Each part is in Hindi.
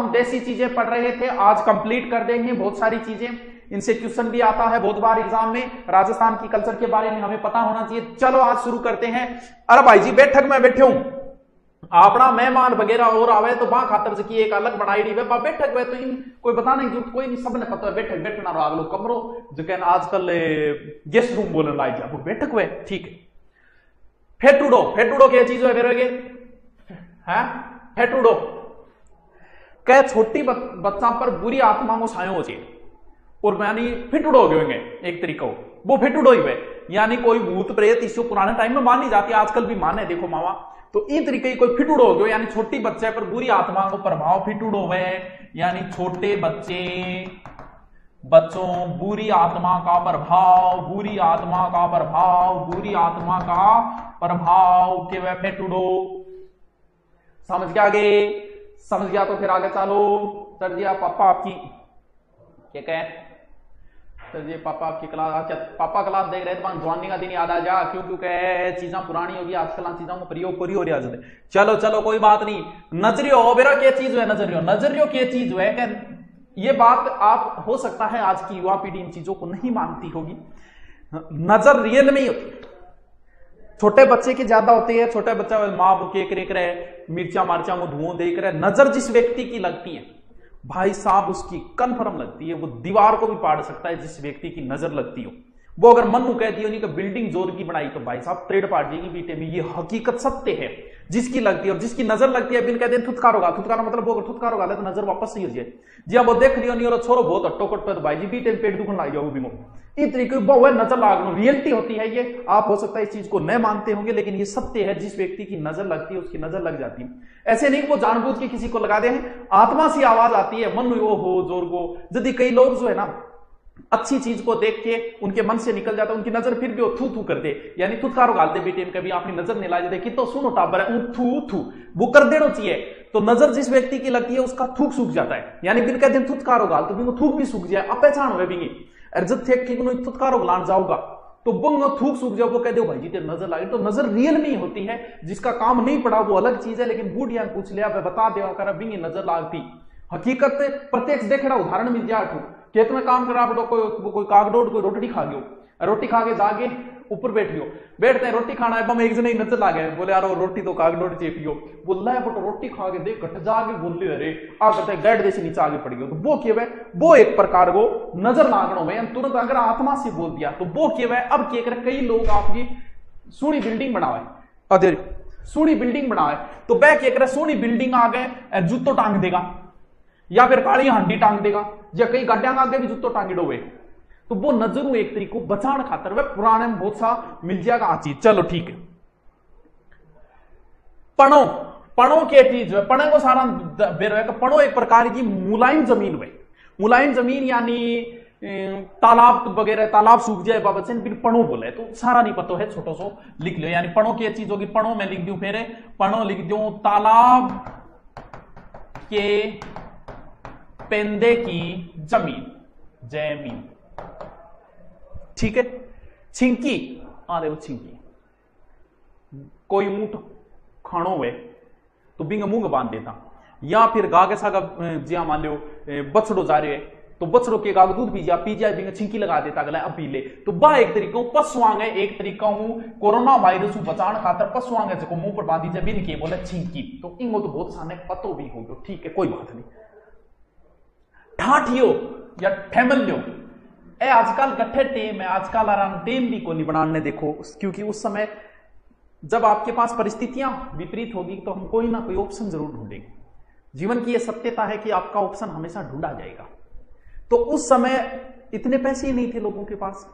हम देसी चीजें पढ़ रहे थे, आज कंप्लीट कर देंगे बहुत सारी चीजें। इनसे क्वेश्चन भी आता है बहुत बार एग्जाम में, राजस्थान की कल्चर के बारे में हमें पता होना चाहिए। चलो आज शुरू करते हैं। अरे भाई जी बैठक में बैठे हूं, अपना मेहमान वगैरह और आवे तो वहां खातर से की एक अलग बनाई डी बैठक में तो इन कोई बता नहीं जरूरत कोई नहीं, सबने पता है बैठक बैठना रहो अगलो कमरो जो कहना आजकल गेस्ट रूम बोलने लाइक जा बैठक हुए। ठीक है, फेटूडो फेटूडो क्या चीज है फिर है फेटूडो कह छोटी बच्चा पर बुरी आत्मा को छायो हो चाहिए और यानी फिटूडो हो गए एक तरीका वो फिटूडो ही है, यानी कोई भूत प्रेत इसको पुराने टाइम में मानी जाती है, आजकल भी माने देखो मामा। तो इन तरीके कोई फिटूडो हो गयो यानी छोटी बच्चे पर बुरी आत्मा को प्रभाव फिटूडो है, यानी छोटे बच्चों बुरी आत्मा का प्रभाव, बुरी आत्मा का प्रभाव, बुरी आत्मा का प्रभाव के वह फेटूडो। समझ गया आगे? समझ गया तो फिर आगे चलो। सर जी पापा आपकी क्या कहे? सर जी पापा आपकी क्लास, अच्छा पापा क्लास देख रहे थे, जवानी का दिन याद आ जा क्यों क्योंकि चीजें पुरानी होगी आजकल, चीजों को प्रयोग पूरी हो रही है। चलो चलो कोई बात नहीं। नजरियो बेरा क्या चीज है? नजरियो क्या चीज है? ये बात आप हो सकता है आज की युवा पीढ़ी इन चीजों को नहीं मानती होगी। नजर रियल में ही होती है, छोटे बच्चे की ज्यादा होती है। छोटे बच्चा माँ के करे मिर्चा मार्चा को धुआं देख रहे, नजर जिस व्यक्ति की लगती है भाई साहब उसकी कन्फर्म लगती है, वो दीवार को भी पाड़ सकता है जिस व्यक्ति की नजर लगती हो। वो अगर मन कह दियो नहीं कि बिल्डिंग जोर की बनाई तो भाई साहब त्रेड़ पाड़ देगी बीटे में, ये हकीकत सत्य है। जिसकी लगती है और जिसकी नजर लगती है बिन कहते हैं थुतकार होगा, थुतकार मतलब वो अगर थुतकार होगा तो नजर वापस सही हो जाए। जी हाँ वो देख लियो नहीं और छोरो बहुत अट्टोकट पर भाई जी बीटे पेट दुखन लाग जाओ भी इस तरीके वो नजर लागनो रियलिटी होती है। ये आप हो सकता है इस चीज को न मानते होंगे लेकिन ये सत्य है, जिस व्यक्ति की नजर लगती है उसकी नजर लग जाती है। ऐसे नहीं वो जानबूझ के किसी को लगा दे, आत्मा सी आवाज आती है मन में वो हो जोर को। यदि कई लोग जो है ना अच्छी चीज को देख के उनके मन से निकल जाता है, उनकी नजर फिर भी वो थू थू करते यानी थुतकारो गालते बेटे कभी अपनी नजर नहीं ला जाते कि तो सुनो टाबर है थू थू वो कर देना चाहिए। तो नजर जिस व्यक्ति की लगती है उसका थूक सूख जाता है, यानी बिन कहते थुतकारो गाल तो बिन थूक भी सूख जाए अपहचान हुए भी जब थे कि थुतकारो गलान जाऊंगा तो बंग थूक सूख जाओ वो कह दो भाई जी तेरे नजर लागे। तो नजर रियल में ही होती है, जिसका काम नहीं पड़ा वो अलग चीज है, लेकिन बूढ़िया पूछ लिया बता देवा कर बिंगी नजर लागती हकीकत प्रत्यक्ष देखना उदाहरण मिल जाए। खेत में काम करा कोई कागडोड़ कोई रोटी खा गयो, रोटी खा के जागे ऊपर बैठ गयो, बैठते हैं रोटी खाना है एक जने नजर लागे बोले यार रोटी तो कागडोड़ चेपियो बोला है बट रोटी खा के देख घट जागे बोल अरे आ कहते गैड जैसे नीचे आगे पड़ गयो। तो वो क्या है वो एक प्रकार को नजर लागणों में तुरंत अगर आत्मा से बोल दिया तो वो क्या है। अब क्या करे कई लोग आपकी सोनी बिल्डिंग बनावे, अरे सोनी बिल्डिंग बनावे तो वह क्या करे सोनी बिल्डिंग आगे जूतो टांग देगा या फिर काली हांडी टांग देगा या कई गाड्या आगे भी जूतो टांगी डोवे। तो वो नजरों एक तरीको बचाण खातर वह पुराने में बहुत सा मिल जाएगा आ चीज। चलो ठीक है। पणो पणो के चीज है, पणे को सारा पणो एक प्रकार की मुलायम जमीन हुए, मुलायम जमीन यानी तालाब वगैरह तालाब सूख जाए बाबा से फिर पणो बोले तो सारा नहीं पता है छोटो सो लिख लो। यानी पणो की चीज होगी, पणो में लिख दू फिर पणो लिख दू तालाब के पेंदे की जमीन ठीक है। छिंकी देखो छिंकी कोई मुंह खाणो हुए तो बिंग मुंह बांध देता, या फिर गागे सागा जिया मान लो बछड़ो जा रहे तो बछड़ो के गाग दूध पी जाए बिंग छिंकी लगा देता अगला अब पी ले। तो बा एक तरीका पशुआंगे एक तरीका हूं कोरोना वायरस बचाने खातर पशुआंगे जो मुंह पर बांधी जाए बिन के बोले छिंकी। तो इंगो तो बहुत सामने पतो भी हो गयो ठीक है कोई बात नहीं। ठाठियो या ठेमल्यो ए आजकल गठे टेम है, आजकल आराम टेम भी को नहीं बनाने देखो, क्योंकि उस समय जब आपके पास परिस्थितियां विपरीत होगी तो हम कोई ना कोई ऑप्शन जरूर ढूंढेंगे। जीवन की यह सत्यता है कि आपका ऑप्शन हमेशा ढूंढा जाएगा। तो उस समय इतने पैसे ही नहीं थे लोगों के पास,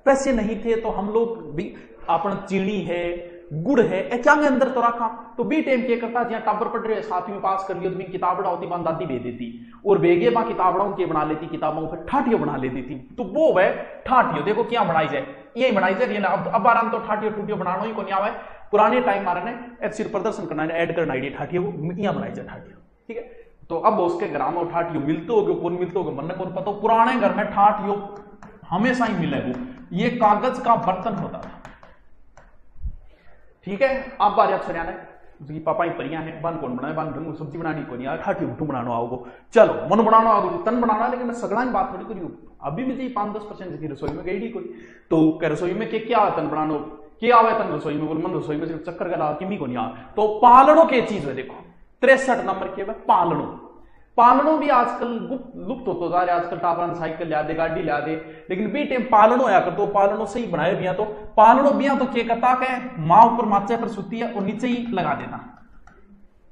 पैसे नहीं थे तो हम लोग भी अपन चीनी है गुड़ है क्या अंदर तो रखा। तो बी टाइम क्या करता जहां टाबर पढ़ रहे साथ में पास कर लियो तो किताबड़ा होती बां दादी दे देती और बेगे बां किताबड़ों के बना लेती किताबों पर ठाटियो बना लेती थी। तो वो वह ठाटियो देखो क्या बनाई जाए यही बनाई जाए ना। अब आराम तो ठाटियो टूटियो बनाना ही को नहीं आवा, पुराने टाइम मारे ने सिर्फ प्रदर्शन करना है ऐड करना आइडिया ठाटियो यहाँ बनाई जाए ठाटियो ठीक है। तो अब उसके ग्राम में ठाटियो मिलते हो कौन मिलते हो मन कौन पता, पुराने घर में ठाटियो हमेशा ही मिले वो ये कागज का बर्तन होता था ठीक है। अब बार याद उसकी पापा ही परियां हैं, बन कौन बनाए, बन ढंग सब्जी बनानी को नहीं, ठाठी उठू बनाना आओगो, चलो मन बनाना आओ तन बनाना, लेकिन मैं सगड़ा की बात थोड़ी करी, अभी मुझे 5-10% की रसोई में गई कोई, तो रसोई में क्या तन बनानो, क्या आवे तन रसोई में, मन रसोई में सिर्फ चक्कर गला किमी को नहीं आ, तो पालनो के चीज है, देखो 63 नंबर के पालनो। पालनो भी आजकल लुप्त होता जा रहा है, आजकल टापरान साइकिल ला दे, गाड़ी ला दे, लेकिन बी टाइम पालनो होया कर, तो पालनो सही बनाए बिया, तो पालनो बिया तो क्या कहता है, माँ ऊपर माचे पर सुती है और नीचे ही लगा देना,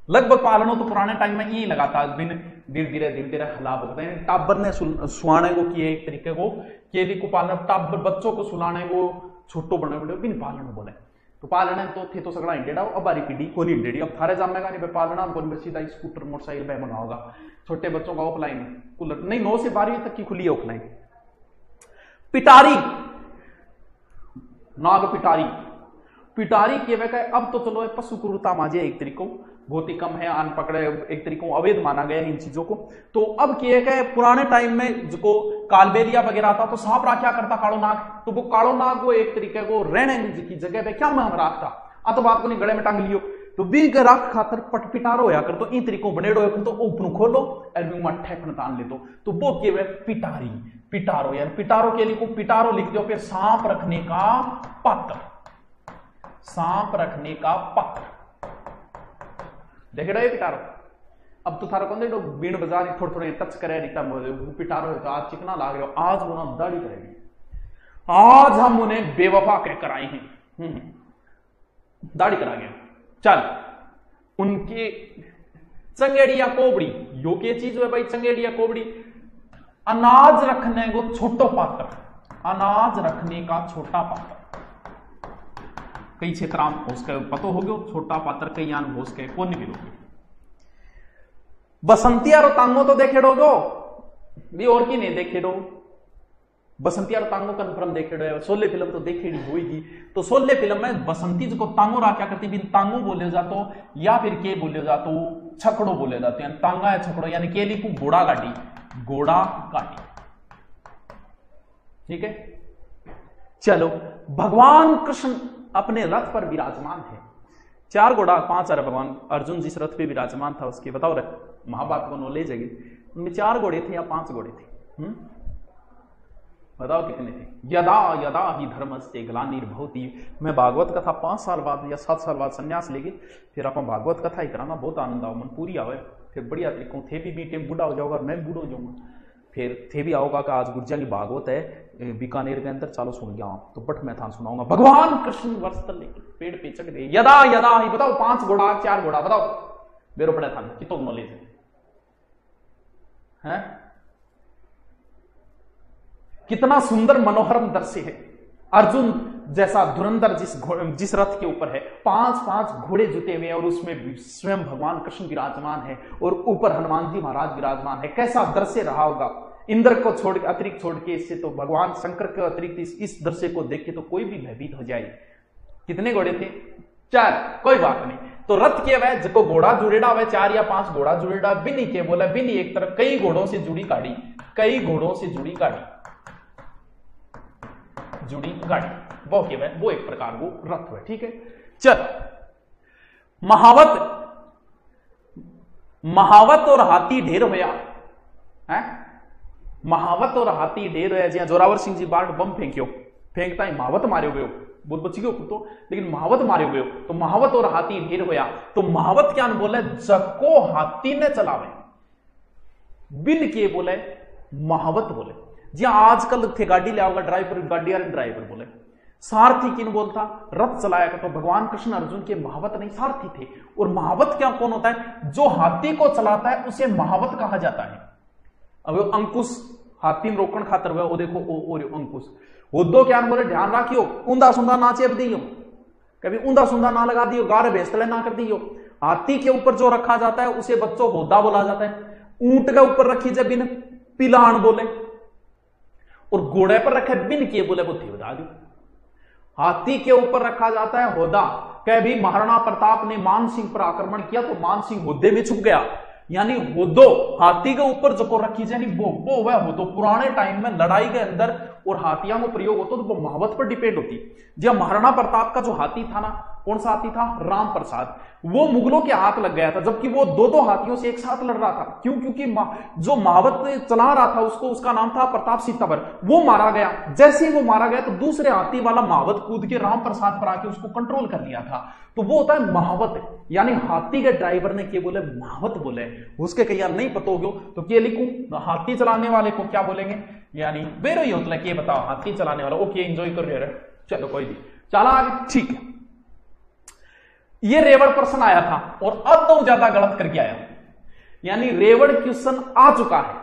लगभग पालनो तो पुराने टाइम में यही लगाता, दिन धीरे धीरे हला होता है, टाबर ने सुलाने को किए एक तरीके को, केदी को पालना, टाबर बच्चों को सुलाने को छोटो बने बड़े बिन पालनो बोले, तो पालना तो थे तो सगड़ा इंडेडा, अब बारी पीढ़ी को नहीं इंडेडी, अब थारे जामेगा नहीं पालना, हमको सीधा स्कूटर मोटरसाइकिल पे बना होगा, छोटे बच्चों का ऑफलाइन कूलर नहीं, 9 से 12वीं तक की खुली है ऑफलाइन। पिटारी, नाग पिटारी, पिटारी के वे अब तो चलो पशु क्रूरता माजे एक तरीकों बहुत ही कम है, अन पकड़े एक तरीकों अवैध माना गया इन चीजों को, तो अब किए गए पुराने टाइम में जो कालबेलिया वगैरह था, तो सांप क्या करता कालो नाग, तो वो कालो नाग को एक तरीके को रहने की जगह पे क्या मैं रखता, तो बात को नहीं गले में टांग लियो, तो बी के राख खातर पिटारो होया कर, तो इन तरीकों बनेड़ो है, तो ऊपर खोलो और मट्ठे तान ले तो वो के वे पिटारी, पिटारो यार, पिटारो के लिए को पिटारो लिख दो, फिर सांप रखने का पात्र, सांप रखने का पात्र, देख रहे पिटारो। अब तो थारा कौन दे बीण बाजार थोड़े थोड़े टच करे पिटारो, तो आज चिकना लाग रहे हो, आज वो ना दाढ़ी करेंगे, आज हम उन्हें बेवफा कहकर आए हैं, दाढ़ी करा गया, चल उनके चंगेड़िया कोबड़ी, यो के चीज है भाई, चंगेड़िया कोबड़ी, अनाज रखने को छोटो पात्र, अनाज रखने का छोटा पात्र, कई क्षेत्र उसका पतो हो गयो, छोटा पात्र कई यान हो उसके कौन भी लोग। बसंतिया रो तांगो तो देखे डोगो भी, और की नहीं देखे डो, बसंतिया रो तांगो कन्फर्म देखे डो, सोले फिल्म तो देखेड़ी होगी, तो सोले फिल्म में बसंती जो तांगो रा क्या करती, बिन तांगो बोले जातो या फिर के बोले जातो, छकड़ो बोले जाते हैं, तांगा है छकड़ो, यानी केली को घोड़ा गाड़ी, घोड़ा गाड़ी, ठीक है। चलो भगवान कृष्ण अपने रथ पर विराजमान है, 4 घोड़ा 5 भगवान अर्जुन जिस रथ पे विराजमान था उसके बताओ रहे, महाभारत को नॉलेज है, उनमें 4 घोड़े थे या 5 घोड़े थे, बताओ कितने थे। यदा यदा ही धर्मस्य ग्लानिर्भवति, मैं भागवत कथा 5 साल बाद या 7 साल बाद संन्यास लेके फिर आप भागवत कथा ही कराना, बहुत आनंद आओ, मन पूरी आवे, फिर बढ़िया तरीकों थे भी टेम बूढ़ा हो जाओगा, मैं बूढ़ा हो जाऊंगा, फिर थे भी आओगा का आज गुर्जा की भागवत है बीकानेर के अंदर, चलो सुन गया तो बट मैं था सुनाऊंगा, भगवान कृष्ण वस्त्र लेके पेड़ पे चढ़ गए, यदा यदा ही, बताओ 5 घोड़ा 4 घोड़ा, बताओ बेरो पड़ा था, कितो नॉलेज है, कितना सुंदर मनोहरम दृश्य है, अर्जुन जैसा धुरंधर जिस रथ के ऊपर है, 5 घोड़े जुटे हुए हैं, और उसमें स्वयं भगवान कृष्ण विराजमान है, और ऊपर हनुमान जी महाराज विराजमान है, कैसा दृश्य रहा होगा, इंद्र को छोड़ के अतिरिक्त छोड़ के, इससे तो भगवान शंकर के अतिरिक्त इस दृश्य को देख के तो कोई भी भयभीत हो जाए। कितने घोड़े थे? 4, कोई बात नहीं, तो रथ के वह जो घोड़ा जुड़ेड़ा वह 4 या 5 घोड़ा जुड़ेड़ा, बिनी के बोला, बिनी एक तरफ कई घोड़ों से जुड़ी गाड़ी, कई घोड़ों से जुड़ी गाड़ी, जुड़ी गाड़ी, वो के वह वो एक प्रकार वो रथ है, ठीक है। चल महावत और हाथी ढेर होया है, महावत और हाथी ढेर होया, जहां जोरावर सिंह जी बाढ़ बम फेंकता है, महावत मारे गयो, बहुत बची गयो तो, लेकिन महावत मारे गयो, तो महावत और हाथी ढेर होया, तो महावत क्या बोले, जको हाथी ने चलावे, बिन के बोले महावत बोले, जी आजकल थे गाड़ी ले आओगा ड्राइवर, गाड़ी ड्राइवर बोले, सारथी किन बोलता, रथ चलाया कर, तो भगवान कृष्ण अर्जुन के महावत नहीं सारथी थे। और महावत क्या कौन होता है, जो हाथी को चलाता है उसे महावत कहा जाता है। अब अंकुश हाथी में रोकण खातर हुआ, वो देखो ओ अंकुश, वो दो क्या बोले, ध्यान रखियो ऊंधा सुंधा ना चेप दियो, कभी ऊंधा सुंधा ना लगा दियो, गारे भेस्तले ना कर दियो। हाथी के ऊपर जो रखा जाता है उसे बच्चों होदा बोला जाता है। ऊंट के ऊपर रखी जाए बिन पिलान बोले, और घोड़े पर रखे बिन किए बोले बुद्धि बता दो। हाथी के ऊपर रखा जाता है होदा, कह भी महाराणा प्रताप ने मान सिंह पर आक्रमण किया तो मान सिंह होदे में छुप गया, यानी होदो हाथी के ऊपर जो रखी जाए वो वह हो। तो पुराने टाइम में लड़ाई के अंदर और हाथियों को प्रयोग होता तो वो महावत पर डिपेंड होती। जब महाराणा प्रताप का जो हाथी था ना, कौन सा हाथी था? राम प्रसाद। वो मुगलों के हाथ लग गया था, जबकि वो दो हाथियों से एक साथ लड़ रहा था। क्यों? क्योंकि जो महावत चला रहा था उसको, उसका नाम था प्रताप सीतावर, वो मारा गया। जैसे ही वो मारा गया तो दूसरे हाथी वाला महावत कूद के राम प्रसाद पर आके उसको कंट्रोल कर लिया था। तो वो होता है महावत, यानी हाथी के ड्राइवर ने क्या बोले? महावत बोले। उसके कहीं नहीं पता होगा तो क्या लिखूं? हाथी चलाने वाले को क्या बोलेंगे? यानी बेरो ही होता है। बताओ, हाथी चलाने वाला। ओके, एंजॉय कर रहे हो, चलो कोई नहीं, चला आगे, ठीक है। ये रेवड़ प्रश्न आया था और अब तो ज्यादा गलत करके आया, यानी रेवड़ क्वेश्चन आ चुका है।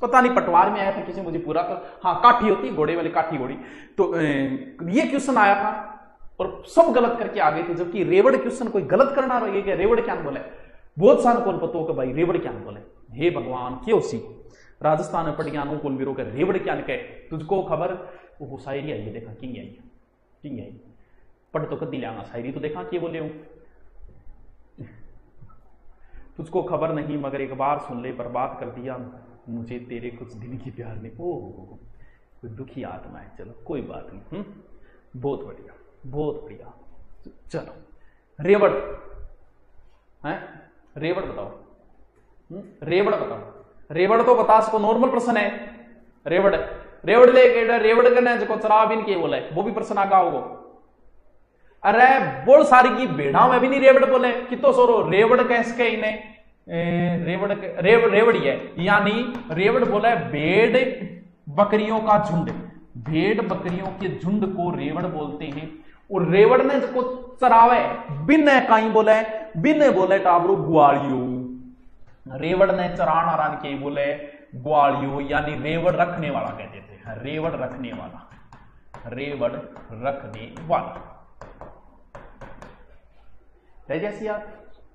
पता नहीं पटवार में आया था किसी, मुझे पूरा तो, हाँ काठी होती घोड़े वाली काठी घोड़ी, तो ये क्वेश्चन आया था और सब गलत करके आ गए थे। जबकि रेवड़ क्वेश्चन कोई गलत करना रहेगा, रेवड़ क्या बोले? बहुत सारे कौन पता हो कि भाई रेवड़ क्या बोले। हे भगवान, क्यों सी राजस्थान में पटियानों कौन वीरों के रेवड़ क्या कहे? तुझको खबर? वो शायरी आई है, देखा किंग आई, किंग आई, पढ़ तो कदी लिया शायरी तो देखा कि बोले हूं। तुझको खबर नहीं मगर एक बार सुन ले, बर्बाद कर दिया मुझे तेरे कुछ दिन की प्यार ने। ओह, दुखी आत्मा है, चलो कोई बात नहीं। बहुत बढ़िया, बहुत बढ़िया। चलो रेवड़ है, रेवड़ बताओ, रेवड़ बताओ, रेवड़ तो बता सको, नॉर्मल प्रश्न है। रेवड़, रेवड़ लेके रेवड़ करने जो चराब इनके बोले, वो भी प्रश्न आगा होगा। अरे बोल सारी की भेड़ा में भी नहीं रेवड़ बोले, कितो सोरो रेवड़ कैसे इन्हें रेवड़ी है, यानी रेवड़ बोला है भेड़ बकरियों का झुंड। भेड़ बकरियों के झुंड को रेवड़ बोलते हैं। और रेवड़ ने जो चरावे बिन कहीं बोले, बिन बोले टाबरू ग्वालियो। रेवड़ ने चराना रान के बोले ग्वालियो, यानी रेवड़ रखने वाला कहते थे। रेवड़ रखने वाला, रेवड़ रखने वाला है। जैसी यार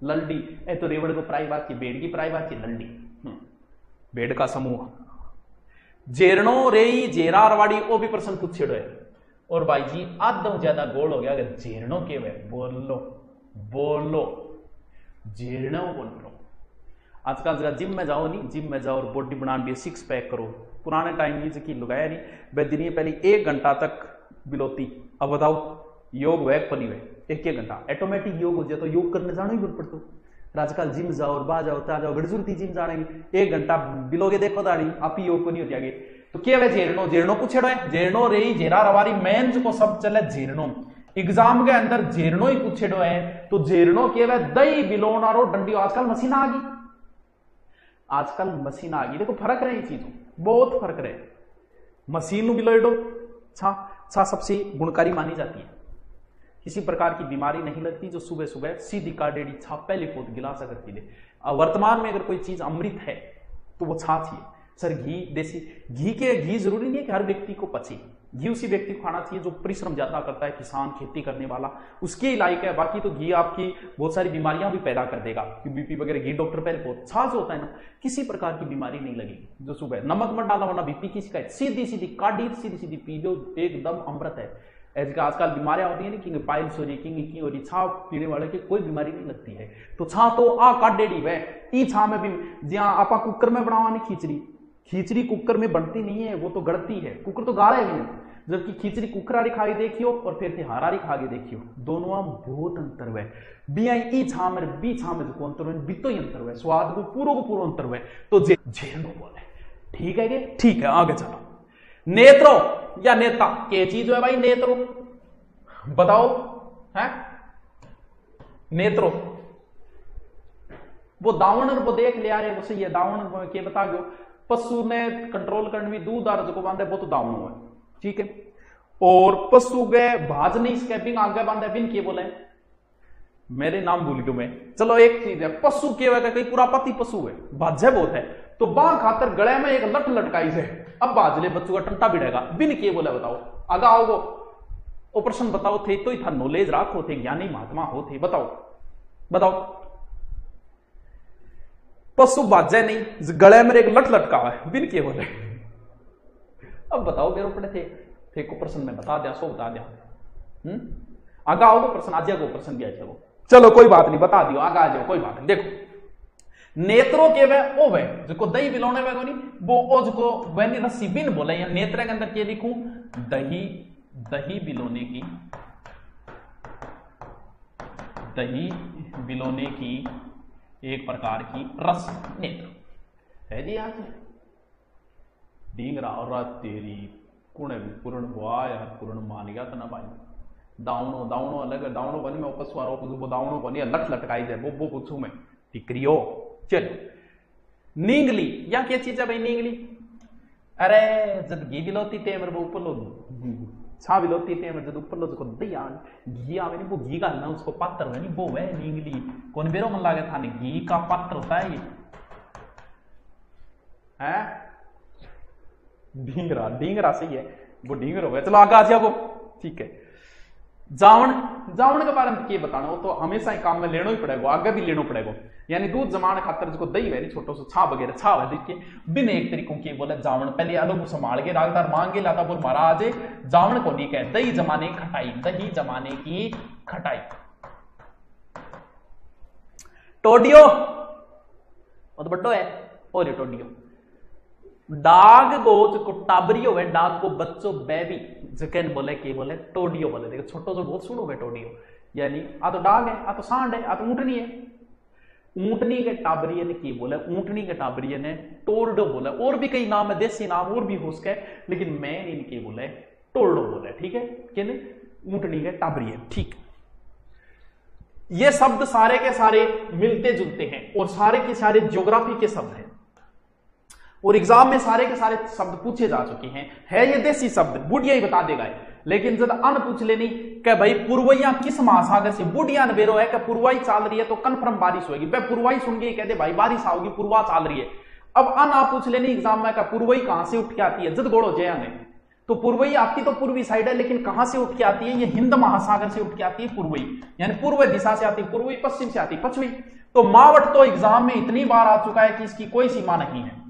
लल्डी, ए तो रेवड़ को प्राइवार की, भेड़ की प्राइवार की लल्डी, भेड़ का समूह। जेरणो रेई जेरारवाड़ी, वो भी प्रश्न पूछ छेड़ो है। और भाई जी आधम ज्यादा गोल हो गया, अगर जेरणो के वे बोलो, बोलो जेरणो बोलो। आजकल जरा जिम में जाओ, नहीं जिम में जाओ और बॉडी बनाने लिए सिक्स पैक करो। पुराने टाइम में की लगाया नहीं, वह दिन पहले 1 घंटा तक बिलोती। अब बताओ योग वैक पली हुए 1 घंटा ऑटोमेटिक योग हो जाए, तो योग करने जाना ही बोल पड़ता। आजकल जिम जाओ और बाहर जाओ, ता जाओ, गड़जूर थी जिम जाने 1 घंटा बिलोगे, देखो दाड़ी आप ही योग को नहीं होती आगे। तो क्या है जेरणो, जेरणो पूछेड़ो है। जेरणो रही जेरा रवारी मेन जो को सब चले जेरणो, एग्जाम के अंदर जेरणो ही पूछेड़ो है। तो जेरणो क्या है? दही बिलोना रो डंडी। आजकल मशीन आ गई, आजकल मशीन आ गई। देखो फर्क रहे चीजों, बहुत फर्क रहे। मशीन बिलोडो छा सबसे गुणकारी मानी जाती है। किसी प्रकार की बीमारी नहीं लगती, जो सुबह सुबह सीधी काटेड़ी छा पहले पोत गिलास अगर पी ले। वर्तमान में अगर कोई चीज अमृत है तो वो छाछ ही है। सर घी, देसी घी जरूरी नहीं है कि हर व्यक्ति को पचे। घी उसी व्यक्ति को खाना चाहिए जो परिश्रम ज्यादा करता है, किसान, खेती करने वाला, उसके लायक है। बाकी तो घी आपकी बहुत सारी बीमारियां भी पैदा कर देगा, बीपी वगैरह। घी डॉक्टर पहले बहुत छाछ होता है ना, किसी प्रकार की बीमारी नहीं लगेगी। जो सुबह नमक मत डाला, वरना बीपी की शिकायत, सीधी सीधी काटी, सीधी सीधी पी लो, एकदम अमृत है। ऐसे आजकल बीमारियां होती है ना, कि पाइल्स हो रही, की हो रही, छा पीने वाले की कोई बीमारी नहीं लगती है। तो छा तो आ काटेड़ी वह ई छा में भी, जहां आपा कुकर में बनावा नहीं खिचड़ी, खिचड़ी कुकर में बनती नहीं है, वो तो गड़ती है। कुकर तो गाड़ा है, जबकि खिचड़ी कुकरारी खा के देखियो और फिर हारारी खा के देखियो, दोनों में बहुत अंतर हुआ। बी छा में बी छा में जो अंतर हुआ, बितो ही अंतर हुआ, स्वाद को पूरा अंतर हुआ। तो जेरणो बोले, ठीक है कि ठीक है। आगे चलो, नेत्रो या नेता के चीज है भाई? नेत्रो बताओ है, नेत्रो वो दावण वो देख लिया रे, वो सही है। दावण के बता दो, पशु ने कंट्रोल करने में दूध दार जो बांधे वो तो दावण हुआ, ठीक है। और पशु गए भाज नहीं इसके बिन आगे बांधे, बिन के बोले मेरे नाम भूल गयो मैं। चलो एक चीज है, पशु के वजह कहीं पूरा पति पशु है, भाजे बहुत है, तो बां खातर गले में एक लट लटकाई से अब बाज ले, बच्चों का टंटा बिड़ेगा, बिन के बोले बताओ। आगा आओगो ऑपरेशन बताओ थे तो ही था, नॉलेज राखो थे, ज्ञानी महात्मा हो थे, बताओ बताओ। पशु बाजे नहीं, गले में एक लट लटका है, बिन के बोले। अब बताओ मेरे पड़े थे को प्रश्न में बता दिया, सो बता दिया। आगा आओ प्रश्न, आज को प्रश्न दिया, चलो चलो कोई बात नहीं, बता दियो, आगा आ जाओ, कोई बात नहीं। देखो नेत्रों के वे ओ वे जो दही बिलोने वे को नहीं, वो ओ जो वे नहीं रस्सी बिन बोले, या नेत्र के अंदर क्या लिखूं? दही, दही बिलोने की दही बिलोने की एक प्रकार की रस नेत्र है जी। आज डींगरा और रात तेरी पूर्ण हुआ यार, पूर्ण मान गया तो ना भाई। दावणो दावणो अलग, दावणो बनी मैं वापस वारो वो दावणो बनी लट लटकाई जाए वो पूछू मैं टिकरियो। चलो नींगली, या क्या चीज है भाई नींगली? अरे जब घी बिलोती टेमर वो ऊपर लो छा बिलोती टेमर जब ऊपर लो तो दया घी आवे नहीं, वो घी का ना उसको पात्र है नहीं, वो है नींगली। कौन बेरो मन लागे था नहीं, घी का पात्र होता है ये है। ढींगरा, ढींगरा सही है, वो ढींगर हो गया। चलो आगे आ जाओ, ठीक है। जावण, जावण के बारे में क्या बताना, वो तो हमेशा ही काम में लेना ही पड़ेगा, आगे भी लेना पड़ेगा। यानी दूध जमाने खातर जिसको दही है छोटो सो छा वगैरह छा है, देखिए बिन एक तरीकों की बोले जावण पहले अलग संभाल के रागदार मांगे लाता बोल महाराज जावण को नहीं कहे दही जमाने की खटाई, दही जमाने की खटाई। टोडियो और बड्डो है और ये टोडियो डाग गोज को टाबरियो है, डाग को बच्चों बेबी जकन बोले की बोले टोडियो बोले। देखो छोटो सो बहुत सुनो टोडियो, यानी आ तो डाग है, आ तो सांड है, आ तो ऊँटनी है। ऊँटनी के टाबरिये ने की बोले, ऊँटनी के टाबरिये ने टोरडो बोला। और भी कई नाम है, देसी नाम और भी हो सके, लेकिन मैं इनके बोले टोरडो बोले, ठीक है। कहने ऊँटनी के टाबरिये, ठीक। ये शब्द सारे के सारे मिलते जुलते हैं और सारे के सारे ज्योग्राफी के शब्द हैं और एग्जाम में सारे के सारे शब्द पूछे जा चुके हैं। है ये देसी शब्द, बुढ़िया ही बता देगा। लेकिन जब अन पूछ लेनी कि भाई पूर्वइया किस महासागर से, बुढ़िया ने बेरो है कि पूर्वाई चाल रही है तो कन्फर्म बारिश होगी। भाई पूर्वाई सुन के कहते भाई बारिश आओगी, पूर्वा चाल रही है। अब अन आप पूछ लेनी एग्जाम में, पूर्वई कहां से उठ के आती है, जद गोड़ो जया ने तो पूर्वई आपकी तो पूर्वी साइड है, लेकिन कहां से उठ के आती है, ये हिंद महासागर से उठ के आती है पूर्वई, यानी पूर्व दिशा से आती है पूर्वी, पश्चिम से आती है पश्चिमी। तो मावट तो एग्जाम में इतनी बार आ चुका है कि इसकी कोई सीमा नहीं है।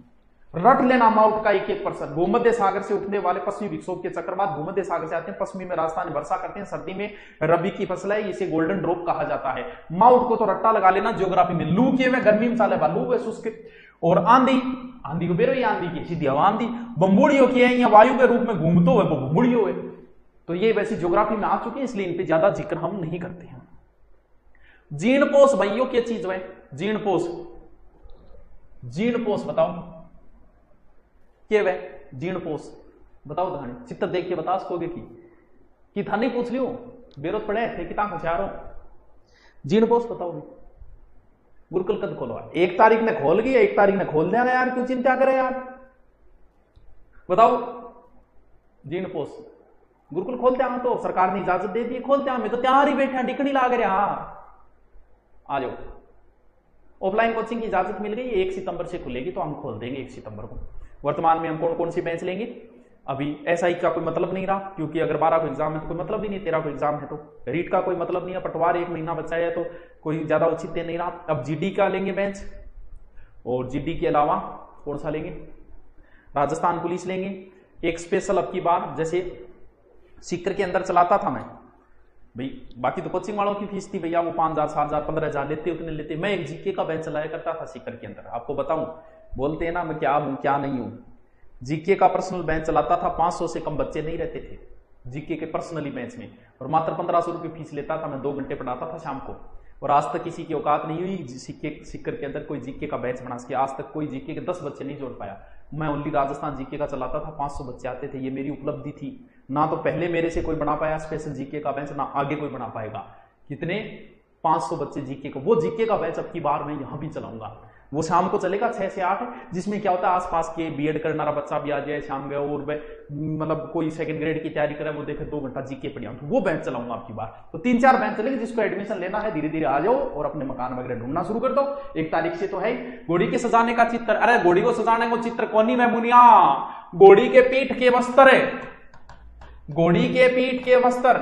रट लेना माउंट का एक एक परसेंट। भूमध्य सागर से उठने वाले पश्चिमी विक्षोभ के चक्रवात भूमध्य सागर से आते हैं, पश्चिमी में राजस्थान वर्षा करते हैं, सर्दी में रबी की फसल है, इसे गोल्डन ड्रॉप कहा जाता है। माउंट को तो रट्टा लगा लेना ज्योग्राफी में। लू के में गर्मी में चाले लू है शुष्क, और आंधी, आंधी को बेरो आंधी की सीधी हवा आंधी। बम्बुड़ियों की है या वायु के रूप में घूमते हुए वो बम्बुड़ियों है। तो ये वैसी ज्योग्राफी में आ चुकी है, इसलिए इन पे ज्यादा जिक्र हम नहीं करते हैं। जीर्णपोष भाइयों की चीज है, जीर्णपोष, जीर्णपोष बताओ के वे जीर्णपोष बताओ। धानी चित्र देख के बता सकोगे कि थानी पूछ लियो बेरोत पड़े थे किताब होशियारो। जीर्णपोष बताओ। गुरुकुल कद खोलो, एक तारीख ने खोल गई, एक तारीख ने खोल देना यार, क्यों चिंता करे यार, बताओ। जीर्णपोष गुरुकुल खोलते हैं तो सरकार ने इजाजत दे दी, खोलते हैं, मैं तो तैयार ही बैठे टिकड़ी लाग रहे। हाँ आ जाओ, ऑफलाइन कोचिंग की इजाजत मिल गई, 1 सितंबर से खुलेगी तो हम खोल देंगे 1 सितंबर को। वर्तमान में हम कौन कौन सी बेंच लेंगे, अभी एसआई का कोई मतलब नहीं रहा, क्योंकि अगर 12 को एग्जाम है तो कोई मतलब ही नहीं, 13 को एग्जाम है तो रीट का कोई मतलब नहीं है, पटवार 1 महीना बचा है तो कोई ज्यादा औचित्य नहीं रहा। अब जीडी का लेंगे बेंच, और जीडी के अलावा कौन सा लेंगे, राजस्थान पुलिस लेंगे। एक स्पेशल अब की बार जैसे सीकर के अंदर चलाता था मैं भाई, बाकी तो कोचिंग वालों की फीस थी भैया, वो 5,000 7,000 15,000 लेते उतने लेते। मैं एक जीके का बेंच चलाया करता था सीकर के अंदर। आपको बताऊं, बोलते हैं ना मैं क्या हूं क्या नहीं हूं, जीके का पर्सनल बेंच चलाता था। 500 से कम बच्चे नहीं रहते थे जीके के पर्सनली बेंच में, और मात्र 1500 रुपये फीस लेता था। मैं 2 घंटे पढ़ाता था शाम को, और आज तक किसी की औकात नहीं हुई सीकर के अंदर कोई जीके का बैच बना सके। आज तक कोई जीके के 10 बच्चे नहीं जोड़ पाया। मैं ओनली राजस्थान जीके का चलाता था, 500 बच्चे आते थे, ये मेरी उपलब्धि थी। ना तो पहले मेरे से कोई बना पाया स्पेशल जीके का बेंच, ना आगे कोई बना पाएगा। कितने 500 बच्चे जीके को, वो जीके का बैच अब की बार मैं यहां भी चलाऊंगा। वो शाम को चलेगा 6 से 8, जिसमें क्या होता है आसपास के बीएड करना बच्चा भी आ जाए शाम में, और मतलब कोई सेकंड ग्रेड की तैयारी करे वो देखे 2 घंटा जीके पढ़िया, तो वो बेंच चलाऊंगा आपकी बार। तो 3-4 बेंच चलेंगे, जिसको एडमिशन लेना है धीरे धीरे आ जाओ और अपने मकान वगैरह ढूंढना शुरू कर दो। 1 तारीख से तो है घोड़ी के सजाने का चित्र। अरे घोड़ी को सजाने को चित्र कोनी में मुनिया, घोड़ी के पीठ के वस्त्र, घोड़ी के पीठ के वस्त्र,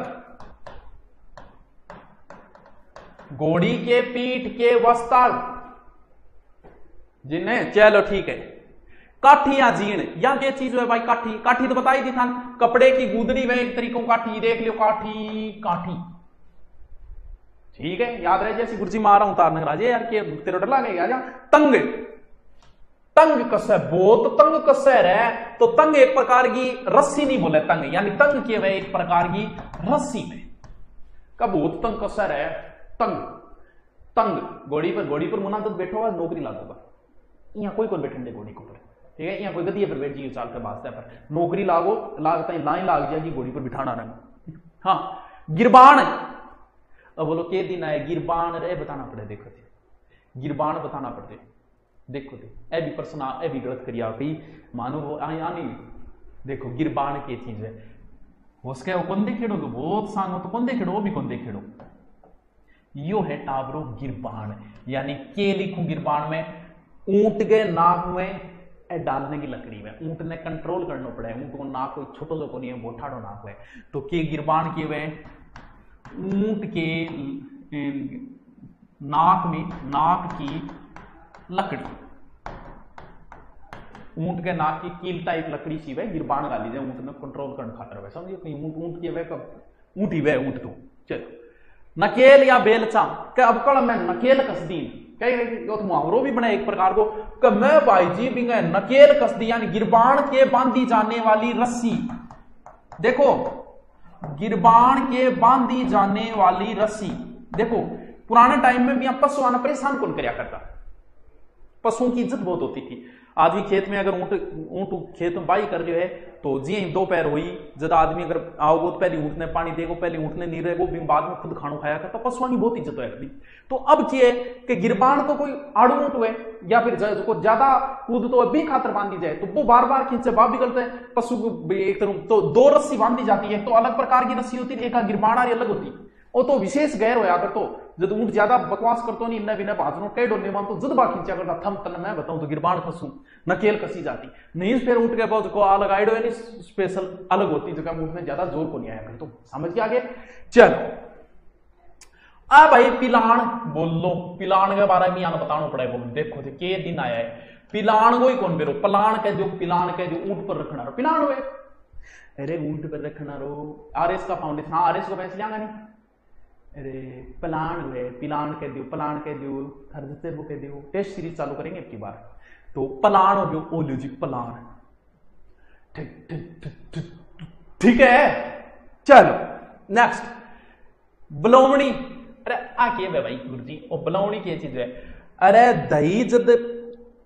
घोड़ी के पीठ के वस्त्र जिन्हें, चलो ठीक है। काठी या जीण, या क्या चीज है भाई काठी? काठी तो बताई थी था, कपड़े की गुदड़ी में एक तरीकों काठी, देख लियो काठी, काठी ठीक है, याद रहे। जैसे गुरुजी मारा उतारने राजे यार के तेरे डर लगेगा जा। तंग, तंग कसर, बहुत तंग कसर है। तो तंग एक प्रकार की रस्सी नहीं बोले तंग, यानी तंग के वह एक प्रकार की रस्सी में का बहुत तंग कसर है। तंग तंग घोड़ी पर मुना जब बैठो हुआ नौकरी लागोगा, यहाँ कोई बैठने दे घोड़ी को ऊपर, ठीक है, यहाँ कोई गद्दी पर बैठ जी चाल के वास्ते पर नौकरी लागो लागता है लाइन लाग जाएगी घोड़ी पर बिठाना रहे। हाँ गिरबान, अब बोलो के दिन आए गिरबान रे बताना पड़े, देखो थे गिरबान बताना पड़ते, देखो थे ए भी प्रश्न ए भी गलत करिया भाई मानो वो नहीं, देखो गिरबान की चीज है उसके वो कौन देखेड़ो तो बहुत सांगो तो कौन देखेड़ो वो भी कौन देखेड़ो, यो है टाबरो गिरबान, यानी के लिखूं गिरबान में ऊंट के नाक में डालने की लकड़ी में, ऊंट ने कंट्रोल करना पड़े, ऊंट को नाक कोई छोटो जो को नहीं है बोठाड़ो नाक है, तो के गिरबान के वे ऊंट के नाक में नाक की लकड़ी, ऊंट के नाक की कील टाइप लकड़ी सी वे गिरबान डाली जाए ऊंट ने कंट्रोल करने खातर वै, समझिए कहीं ऊंट के वे ऊंट ही वे ऊंट तो चलो नकेल या बेलचा के अब कल मैं नकेल कसदीन तो मुहावरो भी बना एक प्रकार को कि मैं भाई जी भी नकेल कसदी यानी गिरबान के बांधी जाने वाली रस्सी, देखो गिरबान के बांधी जाने वाली रस्सी, देखो पुराने टाइम में भी यहाँ पशु आना परेशान कौन करया करता, पशुओं की इज्जत बहुत होती थी। आज भी खेत में अगर ऊंट खेत में बाई कर रहे है तो जी दोपहर हुई जब आदमी अगर आओगे तो पहले ऊँट ने पानी देगो, पहले ऊँट ने नहीं रहेगो, बाद में खुद खानो खाया करता, पशुओं की बहुत इज्जत होया करती। तो अब क्या है कि गिरबान को कोई आड़ू ऊंट हुए या फिर को ज्यादा कूद तो भी खातर बांधी जाए तो वो बार बार खींचे बाप भी करते हैं, पशु को एक तरफ तो दो रस्सी बांधी जाती है तो अलग प्रकार की रस्सी होती है, एक गिरबान आ अलग होती है वो तो विशेष गैर होया कर, तो जब ऊंट ज्यादा बकवास करतो नहीं इन्ना बिना भाजनो टेढ़ो नहीं मानतो जद बा खींचा करता थम तन मैं बताऊं तो गिरबान कसू नकेल कसी जाती नहीं, फिर ऊंट के पास को अलग आइडो है स्पेशल अलग होती जगह ऊंट में ज्यादा जोर को नहीं आया कर, तो समझ के आगे चल आ भाई पिलान बोल लो, पिलान के बारे में बताना पड़ेगा, देखो थे के दिन आया है पिलान को ही कौन बेरो पलान के जो पिलान के जो ऊंट पर रखना रो पिलान हुए, अरे ऊंट पर रखना रो आरएस का फाउंडेशन, हाँ आरएस को पैसे लियांगा नहीं, अरे पलान हुए पिलान कह दियो पलान कह दियो हर जैसे वो कह दियो, टेस्ट सीरीज चालू करेंगे अब की बार, तो पलान हो गयो ओलो जी पलान, ठीक है चलो नेक्स्ट बलौनी, अरे आ के भाई गुरुजी और बलौनी की चीज है, अरे दही जब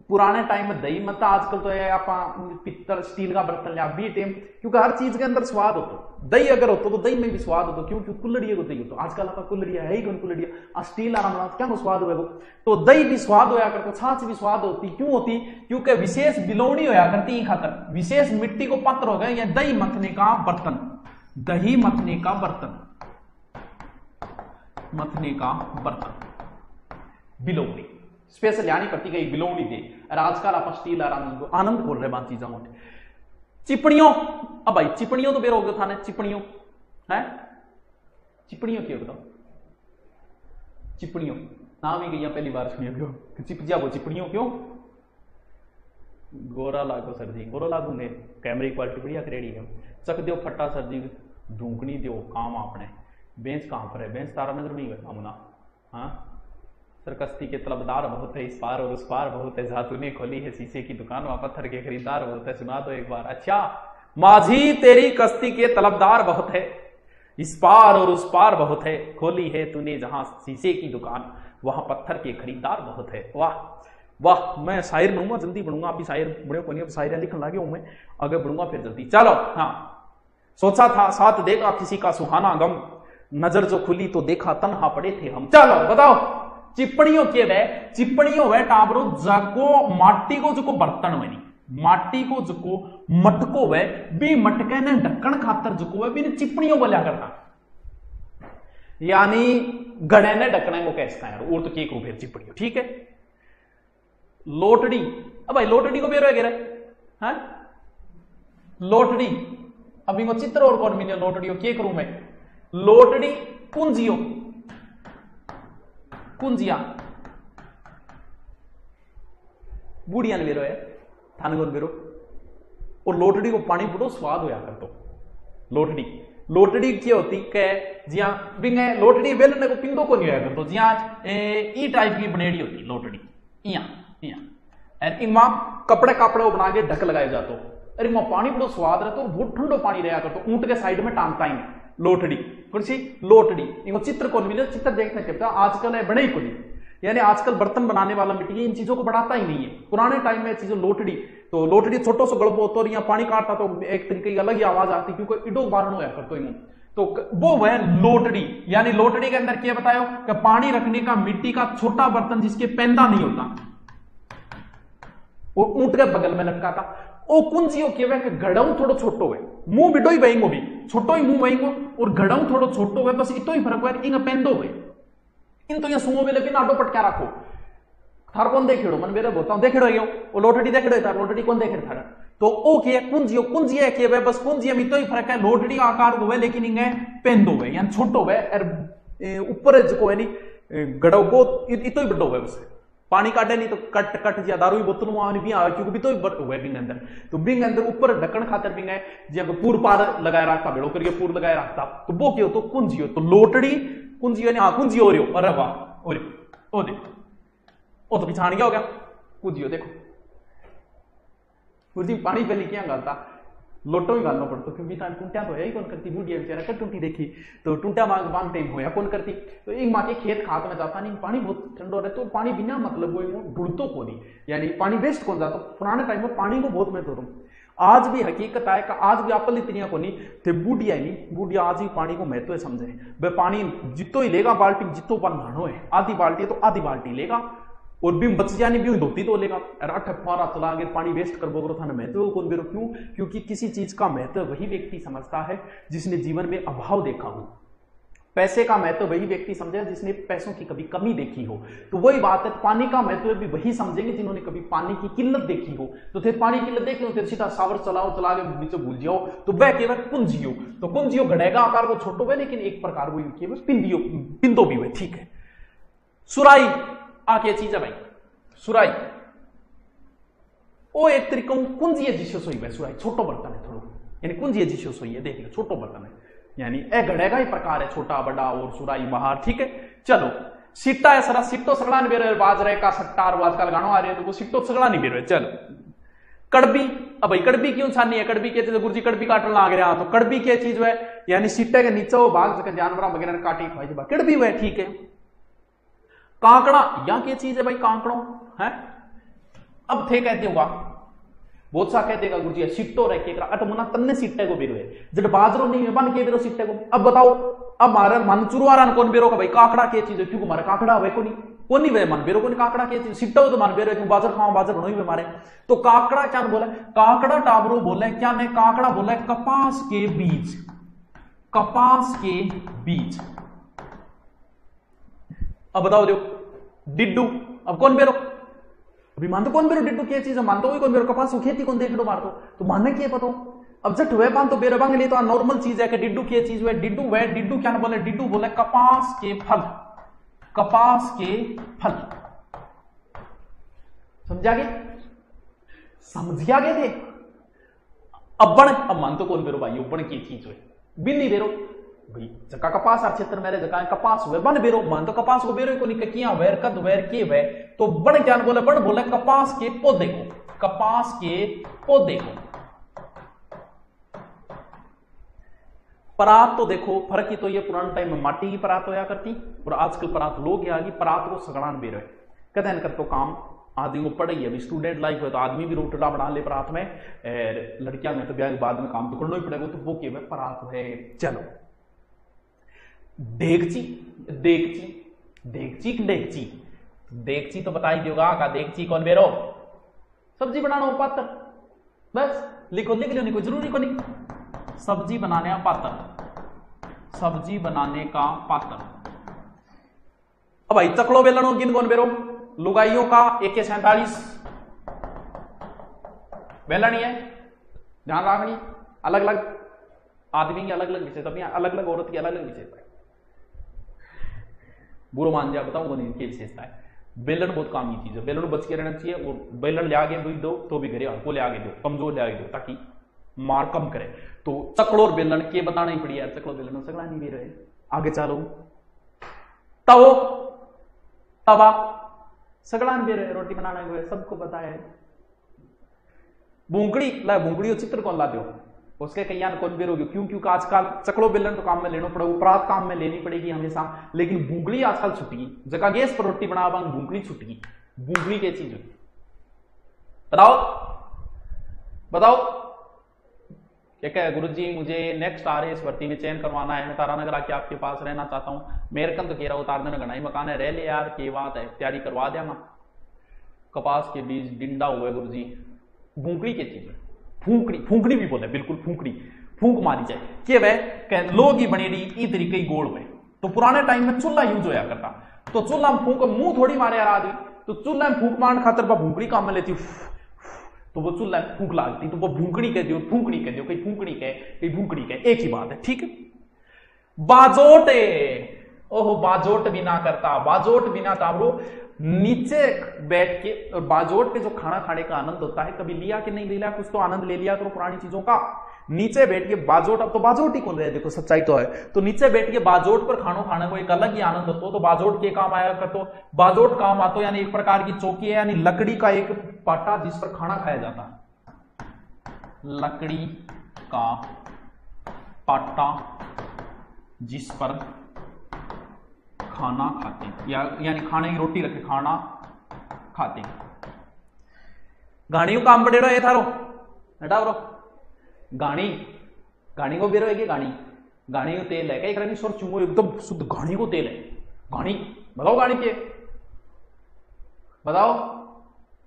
पुराने टाइम में दही मत आजकल तो है आप पित्तल स्टील का बर्तन लिया बी टेम, क्योंकि हर चीज के अंदर स्वाद होता, दही अगर होता तो दही में भी स्वाद होता, क्योंकि कुल्लड़िया को दही होता, आजकल आपका कुल्लड़िया है ही कौन कुल्लड़िया स्टील आराम क्या को स्वाद होगा, तो दही भी स्वाद होया करता, छाछ भी स्वाद होती, क्यों होती क्योंकि विशेष बिलौनी होया करती खातर, विशेष मिट्टी को पात्र हो गए या दही मथने का बर्तन, दही मथने का बर्तन, मथने का बर्तन बिलौनी स्पेशल यानी करती गई बिलौनी दे, और आजकल आप स्टील आनंद खोल रहे बात चीजों में। चिपड़ियों, अब भाई चिपड़ियों तो बेरोगे था ना, चिपड़ियों है चिपड़ियों क्यों बताओ, चिपड़ियों नाम ही गई पहली बार सुनियो क्यों चिपजिया वो चिपड़ियों क्यों, गोरा लागो सर जी गोरा लागूंगे कैमरे की क्वालिटी बढ़िया करेड़ी है, चक दो फट्टा सर जी ढूंकनी दो काम अपने, बेंच कहां पर है, बेंच तारा नजर नहीं है सामना, हाँ सरकस्ती के तलबदार बहुत है, इस पार और उस पार बहुत है, धातु ने खोली है शीशे की दुकान, वहां पत्थर के खरीदार बहुत है, सुना दो एक बार, अच्छा माझी तेरी कश्ती के तलबदार बहुत है, इस पार और उस पार बहुत है, खोली है तूने जहां शीशे की दुकान, वहां पत्थर के खरीदार बहुत है, वाह वाह। मैं शायर बनूंगा जल्दी बढ़ूंगा, अभी शायर बड़े को नहीं, शायरियां लिखने लगे हूं मैं, आगे बढ़ूंगा फिर जल्दी, चलो हाँ। सोचा था साथ देखा किसी का सुहाना गम, नजर जो खुली तो देखा तन्हा पड़े थे हम, चलो बताओ चिपड़ियों के वे चिपड़ियों वे टाबरो जाको माटी को जो बर्तन बनी, माटी को जो मटको वे भी मटके ने ढक्कन खातर जो वे भी चिपड़ियों बोलिया करता, यानी गड़े ने ढकने को कैसा यार और तो केक रूप है चिपड़ियों, ठीक है। लोटड़ी, अब भाई लोटड़ी को बेरो गिरा है लोटड़ी, अब इनको चित्र और कौन मिले लोटड़ियों केक रूप में, लोटड़ी कुंजियो कुंजिया बूढ़िया ने बेरो है थाने को बेरो, और लोटड़ी को पानी पुटो स्वाद होया कर, तो लोटड़ी लोटड़ी क्या होती है जिया बिंगे लोटड़ी बेलने को पिंडो को नहीं होया कर, तो जिया ई टाइप की बनेड़ी होती लोटड़ी, इमा कपड़े कापड़े बना के ढक लगाए जाते, अरे वहां पानी पुटो स्वाद रहता, बहुत ठंडो पानी रहा कर, तो ऊंट के साइड में टांगता ही लोटड़ी कुर्सी लोटड़ी इनको चित्र कौन मिले चित्र देखने के आजकल है बने ही को नहीं, यानी आजकल बर्तन बनाने वाला मिट्टी इन चीजों को बढ़ाता ही नहीं है। पुराने टाइम में चीजों लोटड़ी, तो लोटड़ी छोटो सो गड़बो तो यहाँ पानी काटता तो एक तरीके की अलग ही आवाज आती क्योंकि इडो बारण होया करतो तो वो वह लोटड़ी, यानी लोटड़ी के अंदर क्या बतायो कि पानी रखने का मिट्टी का छोटा बर्तन जिसके पेंदा नहीं होता, वो ऊंट के बगल में लटका था। ओ कुंजियो केवे कि घड़ऊ थोड़ो छोटो है, मुंह बिडो ही बहेंगो भी छोटो ही मुंह बहेंगो और घड़ऊ थोड़ो छोटो है, बस इतो ही फर्क है। इन पेंदो है इन तो ये सुमो में लेकिन आडो पटका रखो थार कौन देखेड़ो मन मेरे बोलता हूं देखेड़ो यो वो लोटड़ी देखेड़ो था लोटड़ी कौन देखे था तो ओ के कुंजियो कुंजिया के वे बस कुंजिया में तो ही फर्क है। लोटड़ी का आकार को है लेकिन इंगे पेंदो है यानी छोटो है और ऊपर जो है नी गड़ो को इतो ही बड़ो है, बस पानी काटे नहीं तो कट कट या दारू बोतल में भी आवे क्योंकि भी तो हुए बिंग अंदर, तो बिंग अंदर ऊपर ढक्कन खातर बिंग है जब पूर पार लगाए रखता बेड़ो करके पूर लगाए रखता तो वो क्यों तो कुंजियो तो लोटड़ी कुंजियो ने कुंजी हो रही हो अरे वाह ओ देखो ओ तो पिछाड़ गया हो गया कुंजियो देखो कुंजी पानी पे लिखिया गालता लोटो ही गालना पड़ता क्योंकि टूंटिया तो है ही कौन करती बूढ़िया बेचारा कर टूंटी देखी तो टूंटिया मांग बांग टाइम होया कौन करती तो एक माँ के खेत खात में जाता नहीं पानी बहुत ठंडो रहे तो पानी बिना मतलब वो ढुड़तो को नहीं यानी पानी वेस्ट कौन जाता। पुराने टाइम में पानी को बहुत महत्व दूं, आज भी हकीकत है कि आज भी आपल इतनी को नहीं थे बूढ़िया नहीं बूढ़िया आज भी पानी को महत्व समझे वे पानी जितो ही लेगा बाल्टी जितो पर नहानो है आधी बाल्टी है तो आधी बाल्टी लेगा और भी बच जानी भी धोती तो लेगा अठ फुआरा चला अगर पानी वेस्ट कर बोलो था महत्व कौन बेरो क्यों क्योंकि किसी चीज का महत्व वही व्यक्ति समझता है जिसने जीवन में अभाव देखा हो। पैसे का महत्व वही व्यक्ति समझे जिसने पैसों की कभी कमी देखी हो, तो वही बात है पानी का महत्व भी वही समझेंगे जिन्होंने कभी पानी की किल्लत देखी हो। तो फिर पानी की किल्लत देख लो फिर सीधा सावर चलाओ चला के बीचों भूल जाओ तो वह केवल कुंजियो तो कुंजियो घड़ेगा आकार वो छोटो है लेकिन एक प्रकार वो केवल पिंदियो पिंदो भी हुए ठीक है। सुराई आके चीज है भाई सुराई ओ एक तरीका कुंजिए जिसो सोई है सुराई छोटो बर्तन है थोड़ा यानी कुंजिए जिसो सोई है देख लो छोटो बर्तन है यानी ए घड़ेगा ही प्रकार है छोटा बड़ा और सुराई बाहर ठीक है। चलो सिट्टा है सरा सिट्टो सगड़ा नहीं बेरो बाजरे का सट्टा और आजकल गानो आ रहे हैं तो वो सिट्टो सगड़ा नहीं बेरो चलो। कड़बी अब भाई कड़बी क्यों छानी है कड़बी के गुरु जी कड़बी काटने लग रहा तो कड़बी क्या चीज है यानी सिट्टे के नीचे वो भाग जानवर वगैरह काटी खाई कड़बी हुआ ठीक है। कांकड़ा या क्या चीज है भाई कांकड़ो है अब थे कहते होगा बहुत सा कहते गुरु जी सिट्टो रह के अटमुना तन्ने सिट्टे को बेरो है जब बाजरो नहीं है बन के बेरो सिट्टे को। अब बताओ अब मारे मन चुरवारा कौन बेरो का भाई काकड़ा के चीज है क्यों मारे काकड़ा हुए को नहीं वे मन बेरो को काकड़ा के चीज सिट्टो तो मन बेरो क्यों बाजर खाओ बाजर बनो ही मारे तो काकड़ा क्या बोले काकड़ा टाबरो बोले क्या नहीं काकड़ा बोले कपास के बीज कपास के बीज। अब बताओ देखो डिड्डू अब कौन बेरो अभी मान तो कौन बेरो डिड्डू क्या चीज है मान तो वही कौन बेरो कपास खेती कौन देख लो मार तो मानने क्या पता अब जट हुए मान तो बेरो बांग लिए तो नॉर्मल चीज है कि डिड्डू क्या चीज हुआ डिड्डू वह डिड्डू क्या बोले डिड्डू बोले कपास के फल कपास के फल समझा गए समझिया गए थे। अब्बण अब मान तो कौन बेरो भाई अब्बण की चीज हुए बिल्ली बेरो भाई जका कपास आ क्षेत्र मेरे जका कपास हुए बन बेरो मान तो कपास को बेरो को नहीं किया वेर कद वेर के वे तो बन क्या बोले बन बोले कपास के पौधे को कपास के पौधे को। परात तो देखो फर्क ही तो ये पुराने टाइम में माटी की परात होया करती और आजकल परात लोग आ गई परात को सगड़ान बेरो है कदन कर तो काम आदमी को पढ़ी है अभी स्टूडेंट लाइफ है तो आदमी भी रोटड़ा बना ले परात में लड़कियां में तो ब्याह के बाद में काम तो करना ही पड़ेगा तो वो केवल परात है। चलो डेगची डेगची डेगची डेगची डेगची तो बताई देगा का डेगची कौन बेरो सब्जी बनाना पात्र बस लिखो लिख लो नहीं कोई जरूरी को नहीं सब्जी बनाने का पात्र सब्जी बनाने का पात्र। अब भाई चकड़ो बेलनो गिन कौन बेरो लुगाइयों का AK-47 बेलनी है ध्यान रखनी अलग अलग आदमी की अलग अलग विशेषता अलग अलग औरत की अलग अलग विशेषता है बुरो मान जा बताऊं कौन इनकी विशेषता है। बेलन बहुत काम की चीज है बेलन बच के रहना चाहिए और बेलन ले आगे दो तो भी घरे हल्को ले आगे दो कमजोर ले आगे दो ताकि मार कम करे। तो चकड़ोर बेलन के बताना ही पड़ी यार चकड़ो बेलन सगड़ा नहीं भी रहे आगे चलो तवो तवा सगड़ा नहीं रहे रोटी बनाना है सबको पता है। बुंगड़ी ला बुंगड़ी चित्र कौन ला दो उसके कल्याण कौन बेरोगे क्यों आजकल चकड़ो बेलन तो काम में लेना पड़ेगा, उपरात काम में लेनी पड़ेगी हमेशा, लेकिन भूंगली आजकल छुटगी जगह गैस पर रोटी बना भूंगली छुटगी। भूंगली की चीज बताओ बताओ क्या क्या गुरु जी मुझे नेक्स्ट RAS भर्ती में चयन करवाना है, मैं तारानगर आके आपके पास रहना चाहता हूँ, मेरे कन तो कह रहा उतार देना घना ही मकान है, रह ले यार की बात है, तैयारी करवा दिया मैं। कपास के बीज डिंडा हुआ गुरु जी, भूंकड़ी की चीज है, फूंकड़ी फूंकड़ी भी बोले, बिल्कुल फूंकड़ी, फूंक मारी जाए कि वह लोग ही बनेगी ई तरीके ही गोड़ में। तो पुराने टाइम में चूल्हा यूज होया करता, तो चूल्हा में फूंक मुंह थोड़ी मारे यार आदमी, तो चूल्हा में फूंक मारने खातर भूंकड़ी काम में लेती, तो वो चूल्हा में फूंक लागती, तो वो भूंकड़ी कह दियो, फूंकड़ी कह दियो, कहीं फूंकड़ी कहे कहीं भूंकड़ी कहे, एक ही बात है, ठीक है। बाजोटे, ओहो बाजोट भी ना करता, बाजोट बिना ताबरो नीचे बैठ के, और बाजोट पे जो खाना खाने का आनंद होता है, कभी लिया कि नहीं लिया, कुछ तो आनंद ले लिया करो पुरानी चीजों का। नीचे बैठ के बाजोट, अब तो बाजोट ही कौन रहे, देखो सच्चाई तो है, तो नीचे बैठ के बाजोट पर खाना खाने को एक अलग ही आनंद होता, तो बाजोट के काम आया कर, तो बाजोट काम आता यानी एक प्रकार की चौकी है, यानी लकड़ी का एक पाटा जिस पर खाना खाया जाता है, लकड़ी का पाटा जिस पर खाना खाते हैं, यानी खाने की रोटी रखे खाना खाते हैं। गाड़ियों काम बड़े रहो ये थारो हटा रो गाड़ी, गाड़ी को बेरो है गाड़ी, गाड़ी को तेल है क्या एक रंगी स्वर चुमो एकदम शुद्ध गाड़ी को तेल है, गाड़ी बताओ गाड़ी के बताओ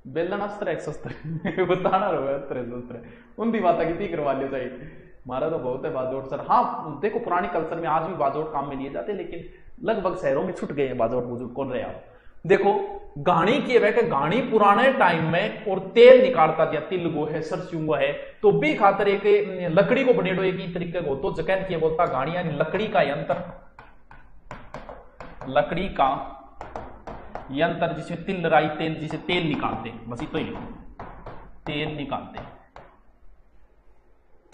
बेलन अस्त्र है शस्त्र बताना रहो अस्त्र शस्त्र उनकी बात की करवा लियो चाहिए, हमारा तो बहुत है बाजोट सर। हाँ देखो पुरानी कल्चर में आज भी बाजोट काम में लिए जाते, लेकिन लगभग शहरों में छुट गए हैं बाजोट बुजुर्ग कौन रहे आप। देखो गाड़ी की वह गाड़ी पुराने टाइम में और तेल निकालता दिया, तिल गो है सरसों है, तो भी खातर एक लकड़ी को बने एक तरीके को, तो जकैन किए बोलता गाड़ी यानी लकड़ी का यंत्र, लकड़ी का यंत्र जिसमें तिल राई तेल जिसे तेल निकालते, बस तो ही तेल निकालते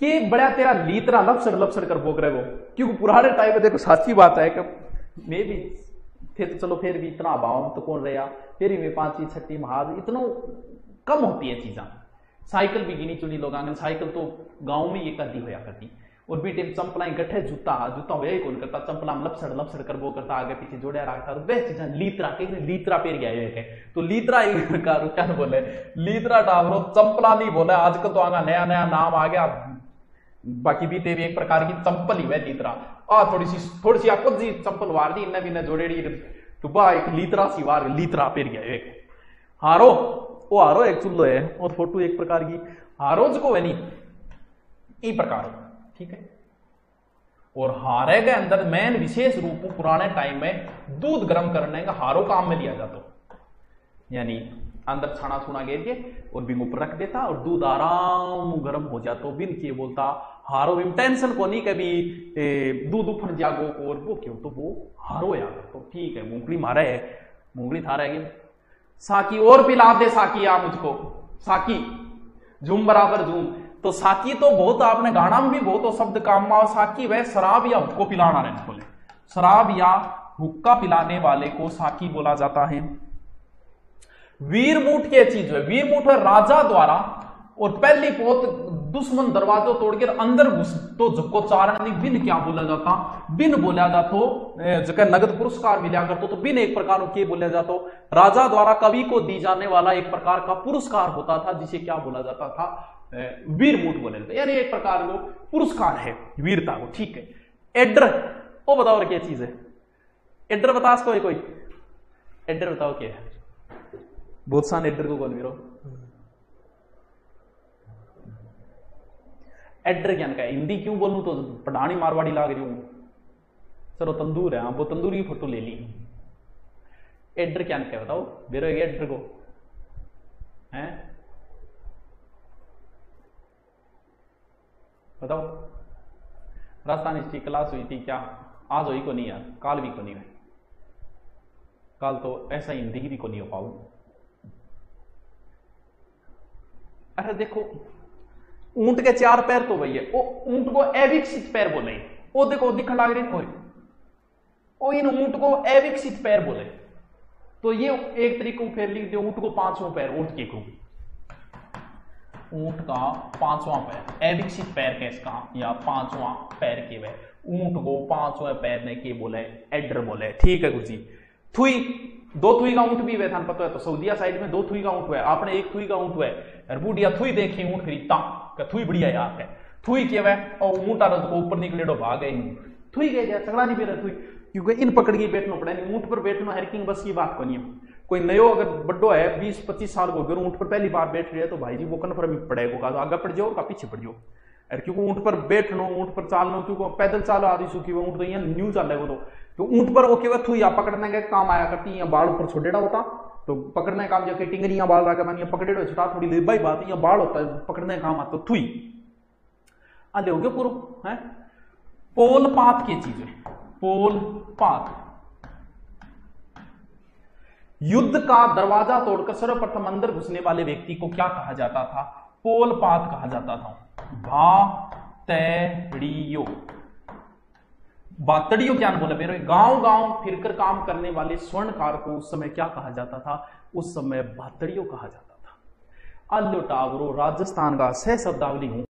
कि बड़ा तेरा लीतरा लपसड़ कर बोक रहे वो, क्योंकि पुराने टाइम में देखो साची बात है कि मैं भी थे तो चलो फिर भी इतना अभाव तो कौन रहा, फिर भी मैं 5वीं 6वीं महाज इतना कम होती है चीज़ा, साइकिल भी गिनी चुनी लोग आंगन, साइकिल तो गांव में ये करती होया करती, और भी टाइम चंपला गठे जूता जूता हो कौन करता, चंपला में लपसड़ कर वो करता, आगे पीछे जोड़िया रखता, तो बेस्ट चीज़ा लीतरा के लीतरा पेर गया है, तो लीतरा एक प्रकार क्या बोले लीतरा टावरो चंपला नहीं बोला, आजकल तो आगा नया नया नाम आ गया, बाकी भी तेरी एक प्रकार की चंपल ही वह लीतरा थोड़ी सी आपको जी चंपल वार दी इन्हें भी ने जोड़ेड़ी तो बा एक लीतरा सी वार लीतरा पेर गया एक हारो, वो हारो एक चुल्लो है और फोटो एक प्रकार की हारोज को है नहीं ई प्रकार, ठीक है। और हारे के अंदर मेन विशेष रूप पुराने टाइम में दूध गर्म करने का हारो काम में लिया जाता, यानी अंदर छाना छुना घेर के और बिंग ऊपर रख देता और दूध आराम गर्म हो जाता, बिन के बोलता हारो बिन टेंशन को नहीं कभी दूध उफन जागो और वो क्यों तो वो हारो यार, तो ठीक है मूंगली मारे है मूंगली था रहेगी साकी और पिला दे साकी आप मुझको साकी झूम बराबर झूम, तो साकी तो बहुत आपने गाना में भी बहुत शब्द काम में साकी वह शराब या हुक्को पिलाना रहे बोले, शराब या हुक्का पिलाने वाले को साकी बोला जाता है। वीरमूठ की चीज है, वीरमूठ है राजा द्वारा, और पहली पोत दुश्मन दरवाजों तोड़कर अंदर घुस तो जको चारण बिन क्या बोला जाता, बिन बोला जातो जगह नगद पुरस्कार मिला करतो, तो बिन एक प्रकार के बोला जातो, राजा द्वारा कवि को दी जाने वाला एक प्रकार का पुरस्कार होता था जिसे क्या बोला जाता था वीरमूठ बोले जाते, यानी एक प्रकार को पुरस्कार है वीरता को, ठीक है। एड्र वो बताओ और क्या चीज है एड्र बता सको कोई एड्र बताओ क्या है, बहुत सान एड्र को कौन वीरो एड्र क्या है, हिंदी क्यों बोलूं तो पढ़ानी मारवाड़ी लाग रही हूं सर, वो तंदूर है, हाँ वो तंदूर की फोटो ले ली, एड्र क्या है बताओ बेरो एड्र को हैं बताओ, राजस्थान हिस्ट्री क्लास हुई थी क्या, आज हुई को नहीं यार, काल भी को नहीं है, काल तो ऐसा हिंदी भी को नहीं हो पाऊ। अरे देखो ऊंट के 4 पैर तो वही है, वो ऊंट को अविकसित पैर बोले, वो देखो दिखने लग रही कोई, वो इन ऊंट को अविकसित पैर बोले, तो ये एक तरीके फेर लिख दो ऊंट को 5 पैर, ऊंट के को ऊंट का 5वां पैर, अविकसित पैर का इसका या 5वां पैर के वह ऊंट को 5वें पैर ने के बोले एडर बोले। ठीक है गुरु जी। थुई, 2 थुई का ऊंट भी वह था पता है, तो सऊदिया साइड में 2 थुई का ऊंट हुआ है, आपने 1 थुई का ऊंट हुआ है। बूढ़िया थुई देखी ऊंट खरीदता क्या थुई बढ़िया यार है, थुई के वह और ऊंट आ को ऊपर निकले डो भाग गए थुई गए जा सगड़ा नहीं बेरा थुई, क्योंकि इन पकड़ के बैठना पड़े नहीं, ऊंट पर बैठना हरकिंग बस की बात को नहीं है। कोई नयो अगर बड्डो है 20-25 साल को अगर ऊंट पर पहली बार बैठ रहे है तो भाई जी वो कन्फर्म पड़ेगा, आगे पड़ जाओ का पीछे पड़ जाओ। क्योंकि ऊंट पर बैठनो, ऊंट पर चालनो, क्योंकि पैदल चालो आदि सुखी ऊंट तो यहाँ न्यू चाल रहे वो तो ऊंट पर ओके थुई आप पकड़ने का काम आया करती है, बाल ऊपर छोड़ेड़ा होता तो पकड़ने का काम जाके टिंगरियां बाल रखा मानिए पकड़े छुटा थोड़ी लेबाई बात या बाल होता है पकड़ने का काम आता थुई आधे हो गया पूरा है। पोल पात की चीज है, पोल पात युद्ध का दरवाजा तोड़कर सर्वप्रथम अंदर घुसने वाले व्यक्ति को क्या कहा जाता था? पोल पात कहा जाता था। भातड़ियो, बातड़ियों क्या बोले मेरे, गांव गांव फिरकर काम करने वाले स्वर्णकार को उस समय क्या कहा जाता था? उस समय बातड़ियों कहा जाता था। अल्लो टावरो राजस्थान का सह शब्दावली हूं।